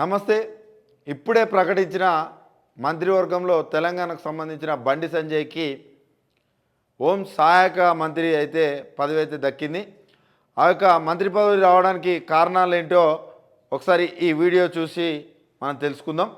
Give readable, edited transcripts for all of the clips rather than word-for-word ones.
నమస్తే. ఇప్పుడే ప్రకటించిన మంత్రివర్గంలో తెలంగాణకు సంబంధించిన బండి సంజయ్కి హోం సహాయక మంత్రి అయితే పదవి అయితే దక్కింది. ఆ యొక్క మంత్రి పదవి రావడానికి కారణాలు ఏంటో ఒకసారి ఈ వీడియో చూసి మనం తెలుసుకుందాం.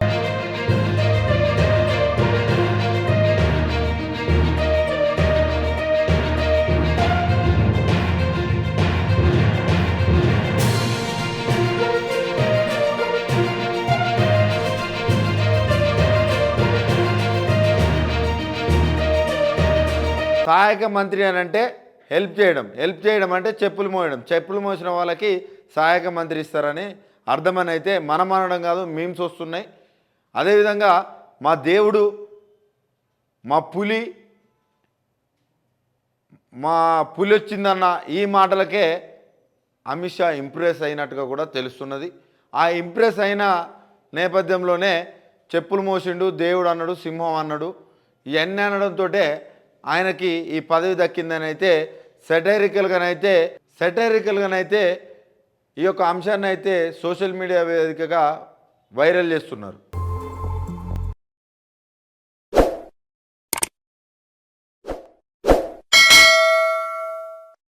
సహాయక మంత్రి అని అంటే హెల్ప్ చేయడం అంటే చెప్పులు మోసిన వాళ్ళకి సహాయక మంత్రి ఇస్తారని అర్థమని అయితే మనం అనడం కాదు, మీమ్స్ వస్తున్నాయి. అదేవిధంగా మా దేవుడు, మా పులి వచ్చిందన్న ఈ మాటలకే అమిత్ షా ఇంప్రెస్ అయినట్టుగా కూడా తెలుస్తున్నది. ఆ ఇంప్రెస్ అయిన నేపథ్యంలోనే చెప్పులు మోసిండు, దేవుడు అన్నాడు, సింహం అన్నాడు, ఇవన్నీ అనడంతో ఆయనకి ఈ పదవి దక్కిందని అయితే సెటైరికల్గానైతే ఈ యొక్క అంశాన్ని అయితే సోషల్ మీడియా వేదికగా వైరల్ చేస్తున్నారు.